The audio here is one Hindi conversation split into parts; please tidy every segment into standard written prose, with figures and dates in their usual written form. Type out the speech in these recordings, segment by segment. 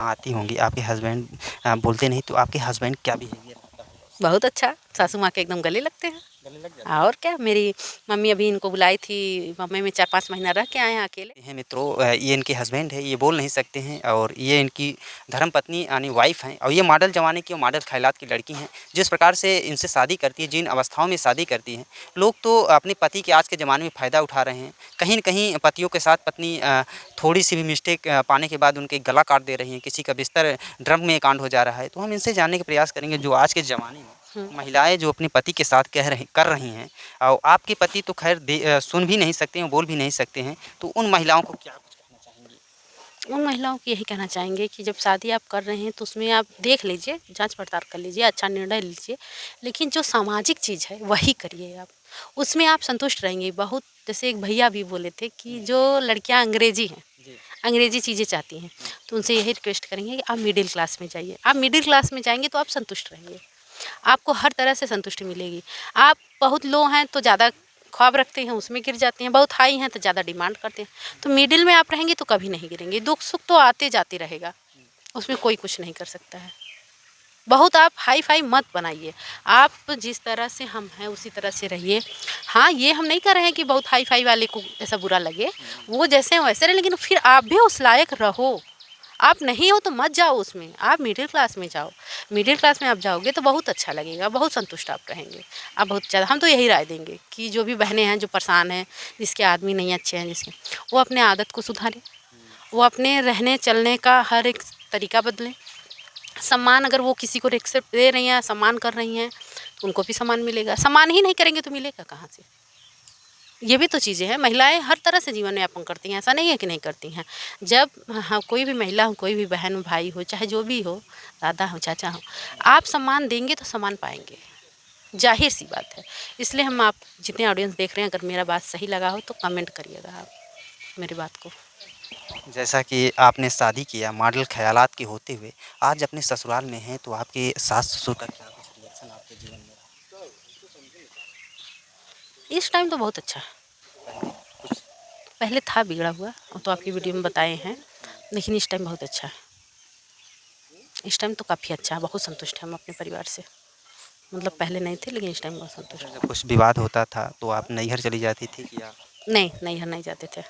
आती होंगी, आपके हस्बैंड बोलते नहीं तो आपके हस्बैंड क्या बिहेवियर रखता है? बहुत अच्छा, सासू माँ के एकदम गले लगते हैं। गले लग जाते और क्या, मेरी मम्मी अभी इनको बुलाई थी, बम्बई में 4-5 महीना रह के आए हैं अकेले। हैं मित्रों, ये इनके हस्बैंड है, ये बोल नहीं सकते हैं और ये इनकी धर्मपत्नी यानी वाइफ़ हैं और ये मॉडल ज़माने की और मॉडल ख़यालात की लड़की हैं। जिस प्रकार से इनसे शादी करती है, जिन अवस्थाओं में शादी करती हैं, लोग तो अपने पति के आज के ज़माने में फ़ायदा उठा रहे हैं। कहीं न कहीं पतियों के साथ पत्नी थोड़ी-सी भी मिस्टेक पाने के बाद उनके गला काट दे रही हैं, किसी का बिस्तर ड्रम में कांड हो जा रहा है। तो हम इनसे जानने का प्रयास करेंगे जो आज के ज़माने में हुँ। महिलाएँ जो अपने पति के साथ कर रही हैं और आपके पति तो ख़ैर सुन भी नहीं सकते हैं, बोल भी नहीं सकते हैं। तो उन महिलाओं को क्या कुछ कहना चाहेंगी? उन महिलाओं को यही कहना चाहेंगे कि जब शादी आप कर रहे हैं तो उसमें आप देख लीजिए, जाँच-पड़ताल कर लीजिए, अच्छा निर्णय लीजिए। लेकिन जो सामाजिक चीज़ है वही करिए आप, उसमें आप संतुष्ट रहेंगे। बहुत जैसे एक भैया भी बोले थे कि जो लड़कियाँ अंग्रेज़ी हैं, जी। अंग्रेज़ी चीज़ें चाहती हैं, तो उनसे यही रिक्वेस्ट करेंगे कि आप मिडिल क्लास में जाइए। आप मिडिल क्लास में जाएँगे तो आप संतुष्ट रहेंगे। आपको हर तरह से संतुष्टि मिलेगी। आप बहुत लो हैं तो ज़्यादा ख्वाब रखते हैं, उसमें गिर जाते हैं, बहुत हाई हैं तो ज़्यादा डिमांड करते हैं। तो मिडिल में आप रहेंगे तो कभी नहीं गिरेंगे। दुख-सुख तो आते जाते रहेगा, उसमें कोई कुछ नहीं कर सकता है। बहुत आप हाई-फाई मत बनाइए, आप जिस तरह से हम हैं उसी तरह से रहिए। हाँ, ये हम नहीं कह रहे हैं कि बहुत हाई-फाई वाले को ऐसा बुरा लगे, वो जैसे हैं वैसे रहें, लेकिन फिर आप भी उस लायक रहो। आप नहीं हो तो मत जाओ उसमें, आप मिडिल क्लास में जाओ। मिडिल क्लास में आप जाओगे तो बहुत अच्छा लगेगा, बहुत संतुष्ट आप रहेंगे। आप बहुत ज़्यादा, हम तो यही राय देंगे कि जो भी बहनें हैं जो परेशान हैं, जिसके आदमी नहीं अच्छे हैं जिसके, वो अपने आदत को सुधारें, वो अपने रहने चलने का हर एक तरीका बदलें। सम्मान, अगर वो किसी को रिस्पेक्ट दे रही हैं, सम्मान कर रही हैं, तो उनको भी सम्मान मिलेगा। सम्मान ही नहीं करेंगे तो मिलेगा कहाँ से? ये भी तो चीज़ें हैं, महिलाएँ हर तरह से जीवन यापन करती हैं, ऐसा नहीं है कि नहीं करती हैं। जब हाँ, कोई भी महिला हो, कोई भी बहन हो, भाई हो, चाहे जो भी हो, दादा हो, चाचा हो, आप सम्मान देंगे तो सम्मान पाएँगे, ज़ाहिर-सी बात है। इसलिए हम आप जितने ऑडियंस देख रहे हैं, अगर मेरा बात सही लगा हो तो कमेंट करिएगा आप मेरी बात को। जैसा कि आपने शादी किया मॉडल ख़यालात के होते हुए, आज अपने ससुराल में हैं तो आपके सास-ससुर का क्या कुछ रिएक्शन आपके जीवन में रहा? इस टाइम तो बहुत अच्छा है, पहले कुछ पहले था बिगड़ा हुआ, वो तो आपकी वीडियो में बताए हैं, लेकिन इस टाइम बहुत अच्छा है। इस टाइम तो काफ़ी अच्छा है, बहुत संतुष्ट हैं हम अपने परिवार से। मतलब पहले नहीं थे, लेकिन इस टाइम बहुत संतुष्ट अच्छा हैं। जब कुछ विवाद होता था तो आप नैहर चली जाती थी कि या नहीं, नैहर नहीं जाते थे।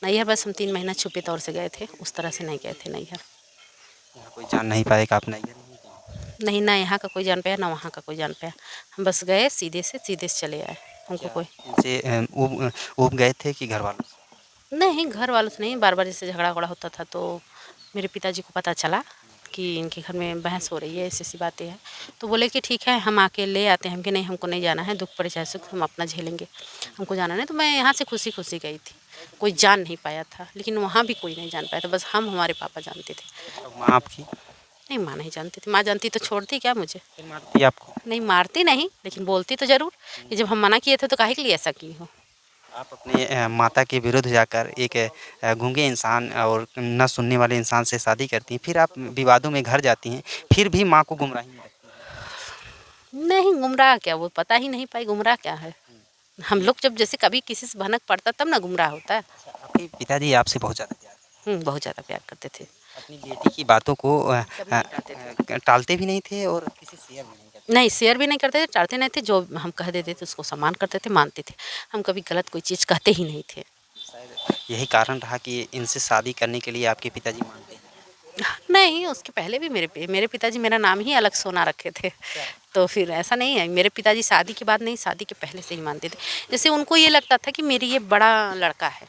नैहर बस हम 3 महीना छुपे तौर से गए थे, उस तरह से नहीं गए थे नैहर। यहाँ कोई जान नहीं पाएगा आप नैहर नहीं गईं? नहीं, ना यहाँ का कोई जान पाया, ना वहाँ का कोई जान पाया। हम बस गए सीधे से चले आए। हमको क्या कोई इनसे ऊब गए थे कि घरवालों से? नहीं, घर वालों से नहीं, बार-बार जैसे झगड़ा-वगड़ा होता था तो मेरे पिताजी को पता चला कि इनके घर में बहस हो रही है, ऐसी-ऐसी बातें हैं। तो बोले कि ठीक है, हम आके ले आते हैं। हम कि नहीं, हमको नहीं जाना है, दुःख पड़े चाहे सुख, हम अपना झेलेंगे, हमको जाना नहीं। तो मैं यहाँ से खुशी-खुशी गई थी। कोई जान नहीं पाया था, लेकिन वहाँ भी कोई नहीं जान पाया था, बस हम हमारे पापा जानते थे। और माँ आपकी नहीं, माँ नहीं जानती थी, माँ जानती तो छोड़ती क्या मुझे? फिर मारती आपको? नहीं, मारती नहीं, लेकिन बोलती तो ज़रूर कि जब हम मना किए थे तो काहे के लिए ऐसा की हो? आप अपने माता के विरुद्ध जाकर एक गूंगे इंसान और न सुनने वाले इंसान से शादी करती हैं, फिर आप विवादों में घर जाती हैं, फिर भी माँ को गुमराही में रखती हैं। नहीं, गुमराह क्या, वो पता ही नहीं पाई गुमराह क्या है? हम लोग जब जैसे कभी किसी से भनक पड़ता तब ना गुमराह होता है। अच्छा, आपके पिताजी आपसे बहुत ज़्यादा प्यार करते बहुत ज़्यादा प्यार करते थे, हैं। अपनी बेटी की बातों को कभी नहीं टालते थे। टालते भी नहीं थे और किसी शेयर भी नहीं करते नहीं, शेयर भी नहीं करते थे, टालते नहीं थे, जो हम कह देते थे उसको सम्मान करते थे, मानते थे। हम कभी गलत कोई चीज़ कहते ही नहीं थे। थे। शायद यही कारण रहा कि इनसे शादी करने के लिए आपके पिताजी मानते हैं। नहीं, उसके पहले भी मेरे पिताजी मेरा नाम ही अलग सोना रखे थे। क्या? तो फिर ऐसा नहीं है, मेरे पिताजी शादी के बाद नहीं, शादी के पहले से ही मानते थे। जैसे उनको ये लगता था कि मेरी ये बड़ा लड़का है,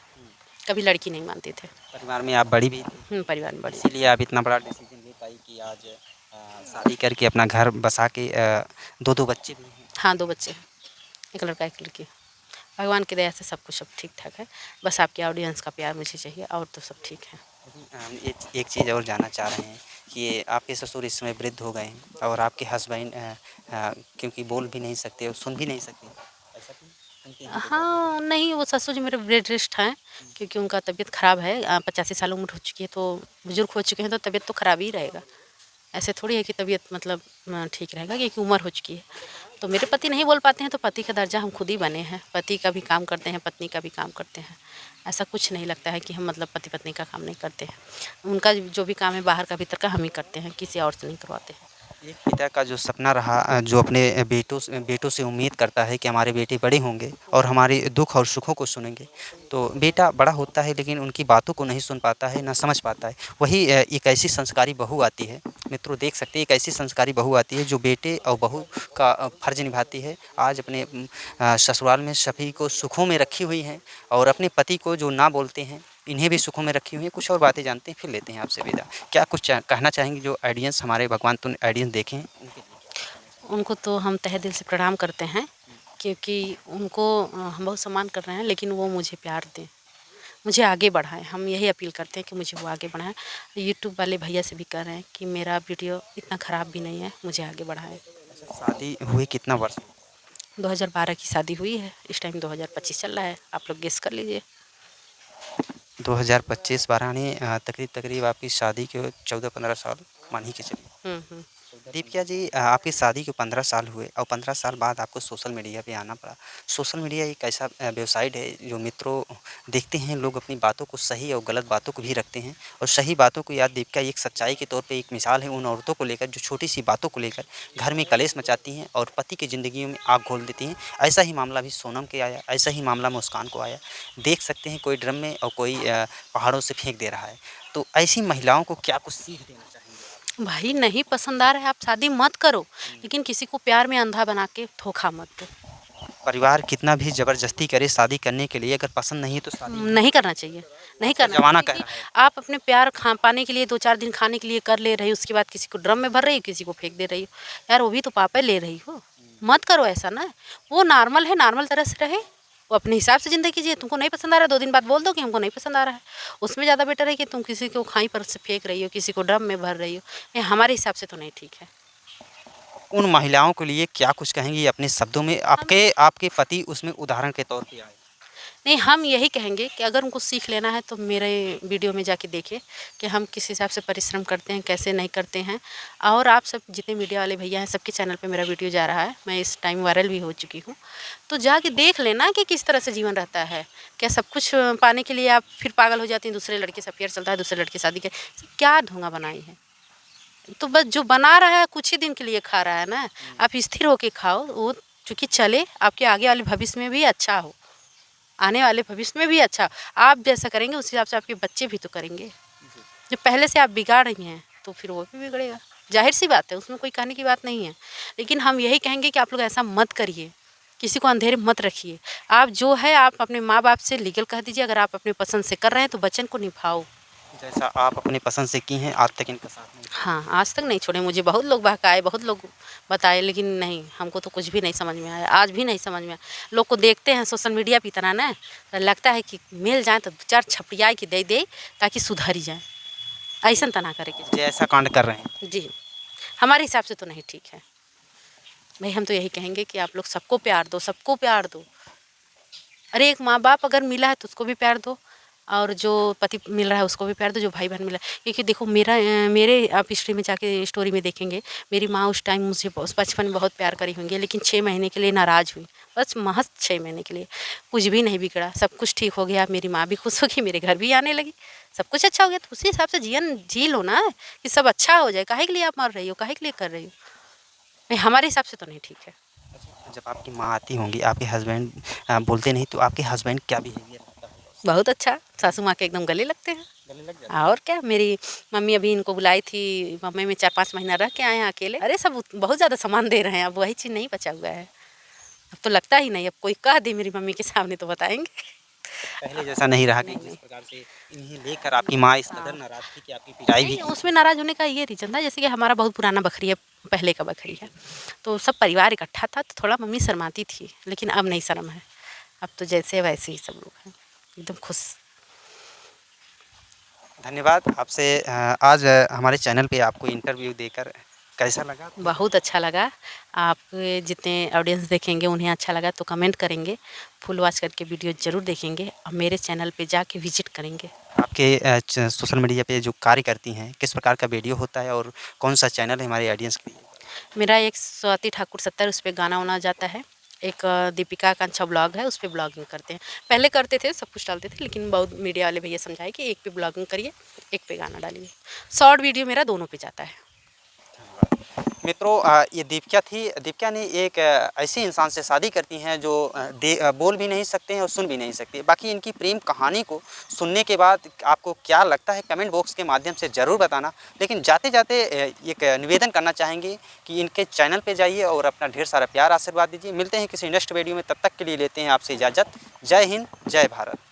कभी लड़की नहीं मानते थे। परिवार में आप बड़ी भी थी, परिवार में बड़ी थी। इसीलिए आप इतना बड़ा डिसीजन ले पाई कि आज शादी करके अपना घर बसा के 2-2 बच्चे भी हैं। हाँ, 2 बच्चे हैं, 1 लड़का 1 लड़की। भगवान की दया से सब कुछ अब ठीक-ठाक है। बस आपके ऑडियंस का प्यार मुझे चाहिए, और तो सब ठीक है। हम एक चीज़ और जानना चाह रहे हैं कि आपके ससुर इस समय वृद्ध हो गए हैं और आपके हस्बैंड क्योंकि बोल भी नहीं सकते और सुन भी नहीं सकते, ऐसा क्यों? सुनते हैं तो क्या बोल हाँ, नहीं, वो ससुर जी मेरे बेड रेस्ट हैं, क्योंकि उनका तबीयत ख़राब है। 85 साल उम्र हो चुकी है, तो बुज़ुर्ग हो चुके हैं तो तबीयत तो ख़राब ही रहेगा। ऐसे थोड़ी है कि तबीयत मतलब ठीक रहेगा, क्योंकि उम्र हो चुकी है। तो मेरे पति नहीं बोल पाते हैं तो पति का दर्जा हम खुद ही बने हैं। पति का भी काम करते हैं, पत्नी का भी काम करते हैं। ऐसा कुछ नहीं लगता है कि हम मतलब पति पत्नी का काम नहीं करते हैं। उनका जो भी काम है बाहर का भीतर का हम ही करते हैं, किसी और से नहीं करवाते हैं। एक पिता का जो सपना रहा जो अपने बेटों से उम्मीद करता है कि हमारे बेटे बड़े होंगे और हमारे दुख और सुखों को सुनेंगे, तो बेटा बड़ा होता है लेकिन उनकी बातों को नहीं सुन पाता है, ना समझ पाता है। वही एक ऐसी संस्कारी बहू आती है, मित्रों देख सकते हैं, एक ऐसी संस्कारी बहू आती है जो बेटे और बहू का फर्ज निभाती है। आज अपने ससुराल में सभी को सुखों में रखी हुई हैं और अपने पति को जो ना बोलते हैं इन्हें भी सुखों में रखी हुई हैं। कुछ और बातें जानते हैं, फिर लेते हैं आपसे विदा। क्या कुछ कहना चाहेंगे जो ऑडियंस हमारे भगवान तुम ऑडियंस देखें उनके लिए? उनको तो हम तहे दिल से प्रणाम करते हैं, क्योंकि उनको हम बहुत सम्मान कर रहे हैं, लेकिन वो मुझे प्यार दें, मुझे आगे बढ़ाएं। हम यही अपील करते हैं कि मुझे वो आगे बढ़ाएं। यूट्यूब वाले भैया से भी कह रहे हैं कि मेरा वीडियो इतना ख़राब भी नहीं है, मुझे आगे बढ़ाएं। शादी हुए कितना वर्ष? 2012 की शादी हुई है, इस टाइम 2025 चल रहा है, आप लोग गेस कर लीजिए। 2025-12 ने तकरीब आपकी शादी के 14-15 साल मान ही के चलिए। हम्म। दीपिका जी, आपकी शादी को 15 साल हुए और 15 साल बाद आपको सोशल मीडिया पे आना पड़ा। सोशल मीडिया एक ऐसा वेबसाइट है जो मित्रों देखते हैं, लोग अपनी बातों को सही और गलत बातों को भी रखते हैं और सही बातों को याद दीपिका एक सच्चाई के तौर पे एक मिसाल है उन औरतों को लेकर जो छोटी सी बातों को लेकर घर में कलेश मचाती हैं और पति की ज़िंदगी में आग घोल देती हैं। ऐसा ही मामला भी सोनम के आया, ऐसा ही मामला मुस्कान को आया। देख सकते हैं कोई ड्रम में और कोई पहाड़ों से फेंक दे रहा है। तो ऐसी महिलाओं को क्या कुछ सीख देना चाहिए? भाई नहीं पसंद आ रहा है आप शादी मत करो, लेकिन किसी को प्यार में अंधा बना के धोखा मत दो। परिवार कितना भी ज़बरदस्ती करे शादी करने के लिए, अगर पसंद नहीं है तो शादी नहीं करना चाहिए, नहीं करना ज़माना चाहिए। कह रहा है। आप अपने प्यार खा पाने के लिए 2-4 दिन खाने के लिए कर ले रही हो, उसके बाद किसी को ड्रम में भर रही हो, किसी को फेंक दे रही हो। यार वो भी तो पापा ले रही हो, मत करो ऐसा ना। वो नॉर्मल है, नॉर्मल तरह से रहे, वो अपने हिसाब से ज़िंदगी जिए। तुमको नहीं पसंद आ रहा है 2 दिन बाद बोल दो कि हमको नहीं पसंद आ रहा है। उसमें ज़्यादा बेटर है कि तुम किसी को खाई पर से फेंक रही हो, किसी को ड्रम में भर रही हो। ये हमारे हिसाब से तो नहीं ठीक है। उन महिलाओं के लिए क्या कुछ कहेंगी अपने शब्दों में? आपके पति उसमें उदाहरण के तौर पे आए। नहीं, हम यही कहेंगे कि अगर उनको सीख लेना है तो मेरे वीडियो में जाके देखें कि हम किस हिसाब से परिश्रम करते हैं, कैसे नहीं करते हैं। और आप सब जितने मीडिया वाले भैया हैं सबके चैनल पे मेरा वीडियो जा रहा है, मैं इस टाइम वायरल भी हो चुकी हूँ। तो जाके देख लेना कि किस तरह से जीवन रहता है। क्या सब कुछ पाने के लिए आप फिर पागल हो जाती हैं, दूसरे लड़के से अफेयर चलता है, दूसरे लड़के शादी के, क्या ढोंगा बनाई है। तो बस जो बना रहा है कुछ ही दिन के लिए खा रहा है ना, आप स्थिर होके खाओ, वो चूँकि चले आपके आगे वाले भविष्य में भी अच्छा हो, आने वाले भविष्य में भी अच्छा। आप जैसा करेंगे उस हिसाब से आपके बच्चे भी तो करेंगे। जो पहले से आप बिगाड़ रही हैं तो फिर वो भी बिगड़ेगा, जाहिर सी बात है, उसमें कोई कहने की बात नहीं है। लेकिन हम यही कहेंगे कि आप लोग ऐसा मत करिए, किसी को अंधेरे मत रखिए। आप जो है आप अपने माँ बाप से लीगल कह दीजिए, अगर आप अपने पसंद से कर रहे हैं तो वचन को निभाओ। जैसा आप अपनी पसंद से की हैं, आज तक इनका साथ नहीं दिया। हाँ, आज तक नहीं छोड़े। मुझे बहुत लोग बहकाए, बहुत लोग बताए, लेकिन नहीं, हमको तो कुछ भी नहीं समझ में आया, आज भी नहीं समझ में आया। लोग को देखते हैं सोशल मीडिया पे इतना ना, तो लगता है कि मिल जाए तो 2-4 छपड़ियाई के दे दे ताकि सुधर जाए। ऐसा तना करे कि जैसा कांड कर रहे हैं। जी, हमारे हिसाब से तो नहीं ठीक है। भाई हम तो यही कहेंगे कि आप लोग सबको प्यार दो, सबको प्यार दो। अरे एक माँ बाप अगर मिला है तो उसको भी प्यार दो, और जो पति मिल रहा है उसको भी प्यार दो, जो भाई बहन मिला है। क्योंकि देखो मेरे आप हिस्ट्री में जाके स्टोरी में देखेंगे, मेरी माँ उस टाइम मुझे बचपन में बहुत प्यार करी होंगी, लेकिन 6 महीने के लिए नाराज़ हुई, बस महज 6 महीने के लिए। कुछ भी नहीं बिगड़ा, सब कुछ ठीक हो गया, मेरी माँ भी खुश हो गई, मेरे घर भी आने लगी, सब कुछ अच्छा हो गया। तो उसी हिसाब से जीवन जी लो ना, कि सब अच्छा हो जाए। काहे के लिए आप मर रही हो, काहे के लिए कर रही हो? भाई हमारे हिसाब से तो नहीं ठीक है। जब आपकी माँ आती होंगी, आपके हस्बैंड बोलते नहीं, तो आपके हस्बैंड क्या बिहेवियर रखता है? बहुत अच्छा, सासू माँ के एकदम गले लगते हैं। गले लग जाता और क्या, मेरी मम्मी अभी इनको बुलाई थी, मम्मी में 4-5 महीना रह के आए हैं अकेले। अरे सब बहुत ज़्यादा सामान दे रहे हैं, अब वही चीज़ नहीं बचा हुआ है। अब तो लगता ही नहीं, अब कोई कह दे मेरी मम्मी के सामने तो बताएंगे। है? पहले जैसा नहीं रहा कि जिस प्रकार से इन्हें लेकर आपकी माँ इस कदर नाराज़ थी कि आपकी पिटाई भी नहीं, की। उसमें नाराज़ होने का ये रीज़न था, जैसे कि हमारा बहुत पुराना बकरी है, पहले का बकरी है, तो सब परिवार इकट्ठा था, तो थोड़ा मम्मी शर्माती थी, लेकिन अब नहीं शर्म है। अब तो जैसे वैसे ही सब लोग हैं, एकदम खुश। धन्यवाद आपसे आज हमारे चैनल पे आपको इंटरव्यू देकर कैसा लगा आपको? बहुत अच्छा लगा। आप जितने ऑडियंस देखेंगे उन्हें अच्छा लगा तो कमेंट करेंगे, फुल वॉच करके वीडियो ज़रूर देखेंगे और मेरे चैनल पे जाके विजिट करेंगे। आपके सोशल मीडिया पे जो कार्य करती हैं, किस प्रकार का वीडियो होता है और कौन सा चैनल है हमारे ऑडियंस के लिए? मेरा एक स्वाति ठाकुर 70 उस पे गाना वाना जाता है। एक दीपिका आकांक्षा ब्लॉग है, उस पे ब्लॉगिंग करते हैं। पहले करते थे, सब कुछ डालते थे, लेकिन बहुत मीडिया वाले भैया समझाए कि एक पे ब्लॉगिंग करिए, एक पे गाना डालिए। शॉर्ट वीडियो मेरा दोनों पे जाता है। मित्रों, ये दीपिका थी। दीपिका ने एक ऐसे इंसान से शादी करती हैं जो बोल भी नहीं सकते हैं और सुन भी नहीं सकते। बाकी इनकी प्रेम कहानी को सुनने के बाद आपको क्या लगता है कमेंट बॉक्स के माध्यम से ज़रूर बताना। लेकिन जाते जाते एक निवेदन करना चाहेंगे कि इनके चैनल पे जाइए और अपना ढेर सारा प्यार आशीर्वाद दीजिए। मिलते हैं किसी नेक्स्ट वीडियो में, तब तक के लिए लेते हैं आपसे इजाज़त। जय हिंद, जय भारत।